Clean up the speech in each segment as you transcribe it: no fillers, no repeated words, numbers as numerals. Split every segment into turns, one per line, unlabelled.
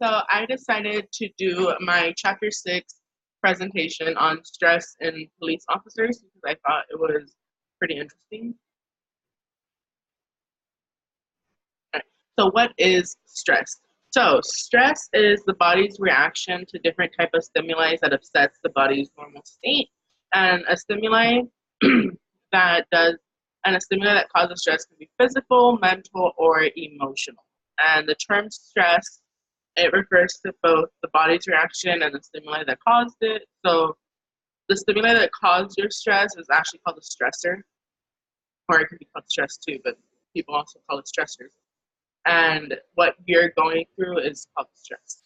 So I decided to do my chapter 6 presentation on stress in police officers because I thought it was pretty interesting. Okay. So what is stress? So stress is the body's reaction to different type of stimuli that upsets the body's normal state. And a stimuli that does and a stimuli that causes stress can be physical, mental, or emotional. And the term stress, it refers to both the body's reaction and the stimuli that caused it. So the stimuli that caused your stress is actually called a stressor, or it can be called stress too, but people also call it stressors. And what you're going through is called stress.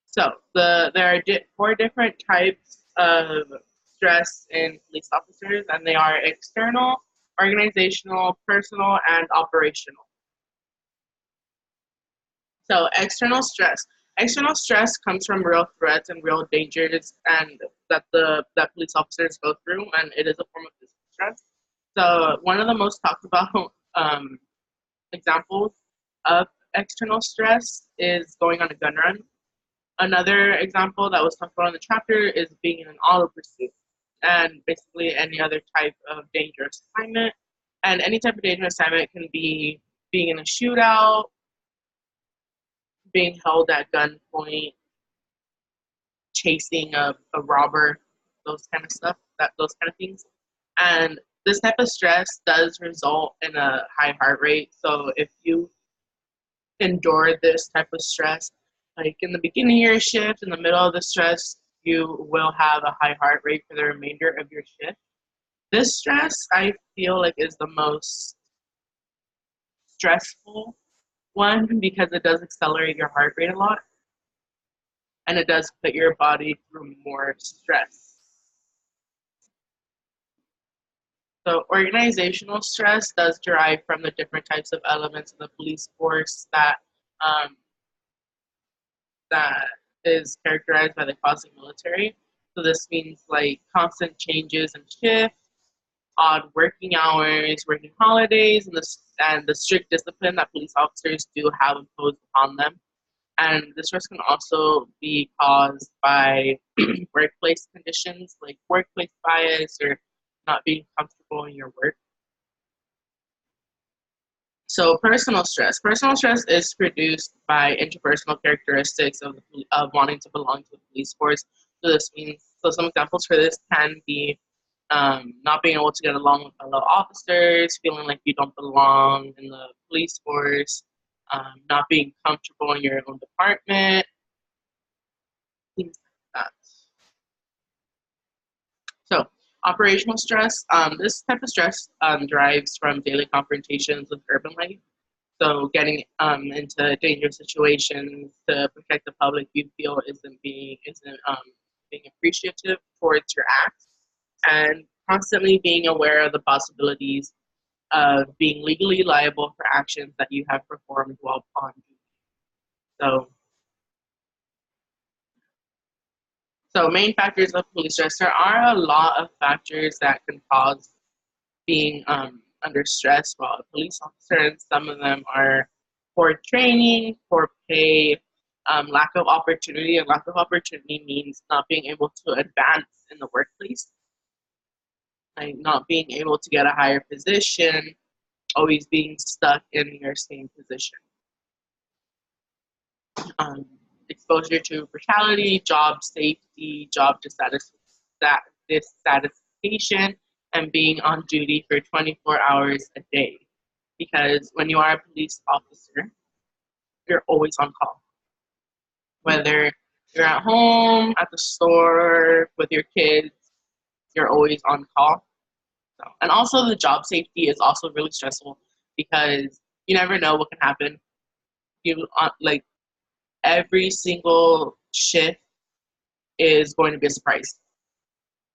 So there are 4 different types of stress in police officers, and they are external, organizational, personal, and operational. So external stress. External stress comes from real threats and real dangers, and that police officers go through, and it is a form of physical stress. So one of the most talked about examples of external stress is going on a gun run. Another example that was talked about in the chapter is being in an auto pursuit, and basically any other type of dangerous assignment. And any type of dangerous assignment can be being in a shootout, being held at gunpoint, chasing a robber, those kind of stuff, those kind of things. And this type of stress does result in a high heart rate. So if you endure this type of stress, like in the beginning of your shift, in the middle of the stress, you will have a high heart rate for the remainder of your shift. This stress, I feel like, is the most stressful one because it does accelerate your heart rate a lot and it does put your body through more stress. So organizational stress does derive from the different types of elements of the police force um, that is characterized by the quasi-military. So this means like constant changes in shift, odd working hours, working holidays, and the strict discipline that police officers do have imposed upon them. And this stress can also be caused by workplace conditions like workplace bias or not being comfortable in your work. So personal stress. Personal stress is produced by interpersonal characteristics of wanting to belong to the police force. So this means, so some examples for this can be not being able to get along with fellow officers, feeling like you don't belong in the police force, not being comfortable in your own department, things like that. So operational stress, this type of stress derives from daily confrontations with urban life. So getting into dangerous situations to protect the public you feel isn't being appreciative towards your acts, and constantly being aware of the possibilities of being legally liable for actions that you have performed while on duty. So main factors of police stress. There are a lot of factors that can cause being under stress while a police officer, and some of them are poor training, poor pay, lack of opportunity. And lack of opportunity means not being able to advance in the workplace, like not being able to get a higher position, always being stuck in your same position. Um, Exposure to brutality, job safety, job dissatisfaction, and being on duty for 24 hours a day. Because when you are a police officer, you're always on call. Whether you're at home, at the store, with your kids, you're always on call. So, and also the job safety is also really stressful because you never know what can happen. Like every single shift is going to be a surprise.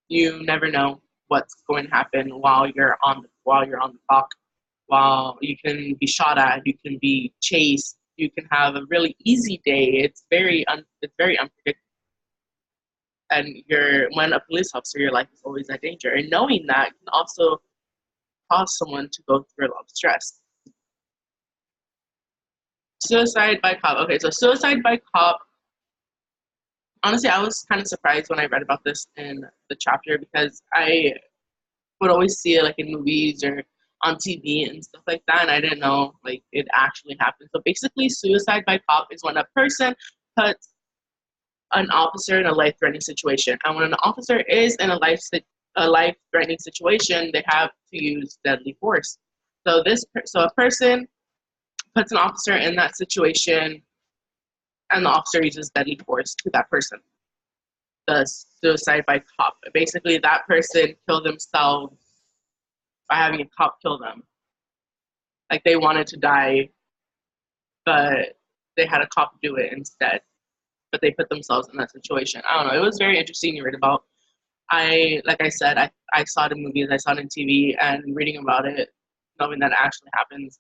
You never know what's going to happen while you're on the clock. While you can be shot at, you can be chased, you can have a really easy day. It's very unpredictable. And when a police officer, your life is always in danger. And knowing that can also cause someone to go through a lot of stress. Suicide by cop. Okay, so suicide by cop. Honestly, I was kind of surprised when I read about this in the chapter because I would always see it like in movies or on TV and stuff like that, and I didn't know like it actually happened. So basically, suicide by cop is when a person puts an officer in a life-threatening situation, and when an officer is in a life-threatening situation, they have to use deadly force. So a person puts an officer in that situation, and the officer uses deadly force to that person. The suicide by cop. Basically, that person killed themselves by having a cop kill them. Like they wanted to die, but they had a cop do it instead. But they put themselves in that situation. I don't know. It was very interesting to read about. Like I said, I saw it in movies, I saw it in TV, and reading about it, knowing that it actually happens,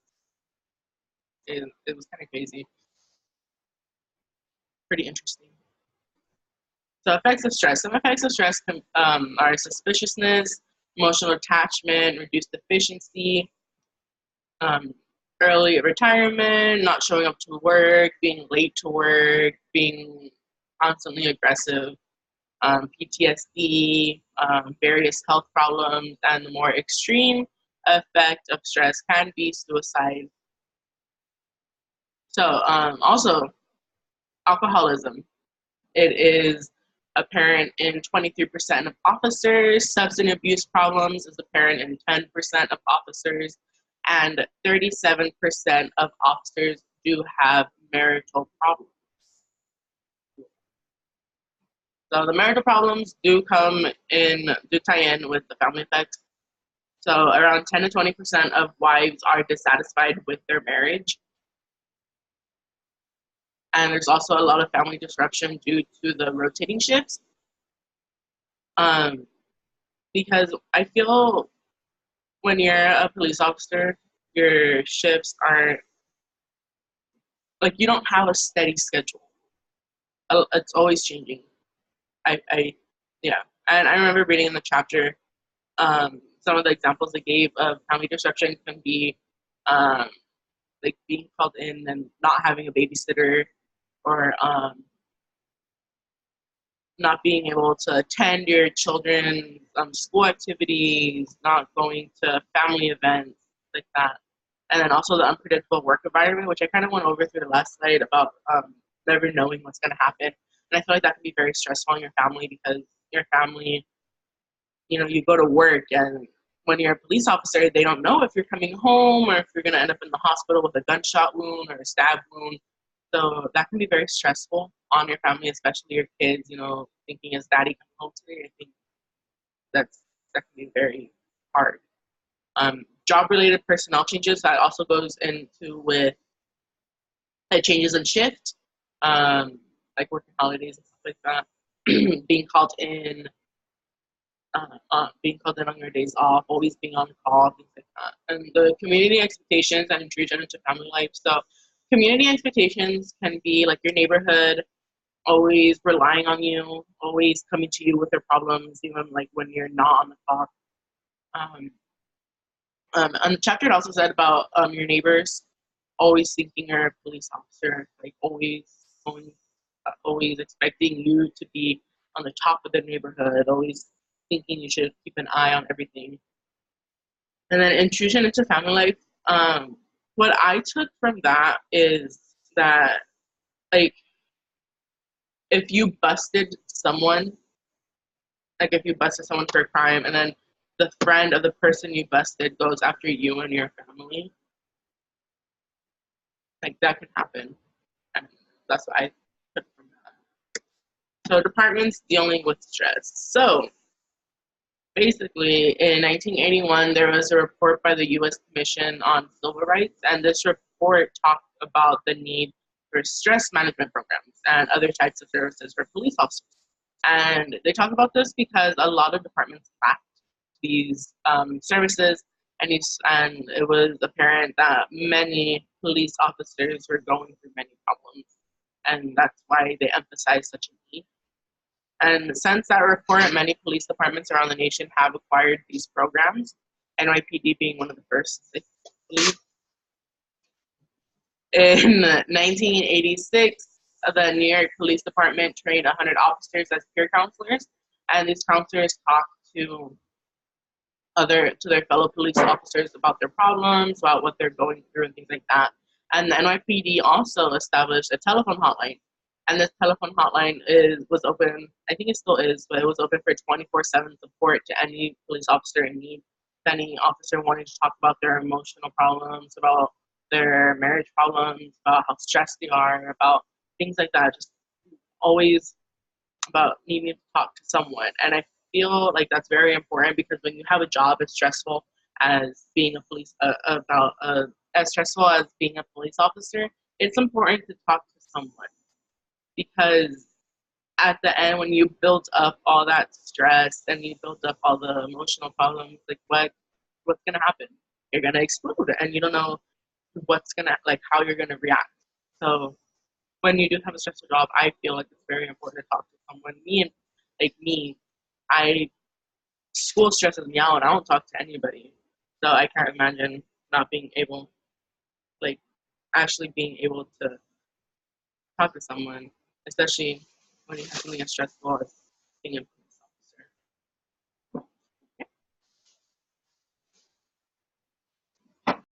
it was kind of crazy. Pretty interesting. So effects of stress. Some effects of stress are suspiciousness, emotional attachment, reduced efficiency, um, early retirement, not showing up to work, being late to work, being constantly aggressive, PTSD, various health problems, and the more extreme effect of stress can be suicide. So also alcoholism. It is apparent in 23% of officers. Substance abuse problems is apparent in 10% of officers. And 37% of officers do have marital problems. So the marital problems do tie in with the family effects. So around 10 to 20% of wives are dissatisfied with their marriage. And there's also a lot of family disruption due to the rotating shifts. Because I feel when you're a police officer, your shifts are like you don't have a steady schedule. It's always changing. Yeah. And I remember reading in the chapter some of the examples they gave of family disruption can be like being called in and not having a babysitter, or not being able to attend your children's school activities, not going to family events like that. And then also the unpredictable work environment, which I kind of went over through the last slide about never knowing what's going to happen. And I feel like that can be very stressful on your family because your family, you go to work, and when you're a police officer, they don't know if you're coming home or if you're going to end up in the hospital with a gunshot wound or a stab wound. So that can be very stressful on your family, especially your kids, thinking, is daddy coming home today? I think that can be very hard. Job-related personnel changes, that also goes into with changes in shift, like working holidays and stuff like that, being called in on your days off, always being on call, things like that. And the community expectations and intrusion into family life. So community expectations can be like your neighborhood always relying on you, always coming to you with their problems, even like when you're not on the clock. And the chapter also said about your neighbors always thinking you're a police officer, like always expecting you to be on the top of the neighborhood, always thinking you should keep an eye on everything. And then intrusion into family life. What I took from that is that, like, if you busted someone, like if you busted someone for a crime, and then the friend of the person you busted goes after you and your family, like that can happen. And that's what I took from that. So departments dealing with stress. So basically, in 1981, there was a report by the U.S. Commission on Civil Rights, and this report talked about the need for stress management programs and other types of services for police officers. And they talk about this because a lot of departments lacked these services, and it was apparent that many police officers were going through many problems, and that's why they emphasized such a need. And since that report, many police departments around the nation have acquired these programs, NYPD being one of the first, I believe. In 1986, the New York Police Department trained 100 officers as peer counselors, and these counselors talked to their fellow police officers about their problems, about what they're going through, and things like that. And the NYPD also established a telephone hotline, and this telephone hotline was open. I think it still is, but it was open for 24/7 support to any police officer in need. If any officer wanted to talk about their emotional problems, about their marriage problems, about how stressed they are, about things like that, just always about needing to talk to someone. And I feel like that's very important because when you have a job as stressful as being a as stressful as being a police officer, it's important to talk to someone because at the end, when you build up all that stress and you build up all the emotional problems, like what's gonna happen? You're gonna explode, and you don't know what's gonna like how you're gonna react. So when you do have a stressful job, I feel like it's very important to talk to someone. Me, I school stresses me out. I don't talk to anybody, so I can't imagine not being able, like, actually being able to talk to someone, especially when you have something as stressful as being in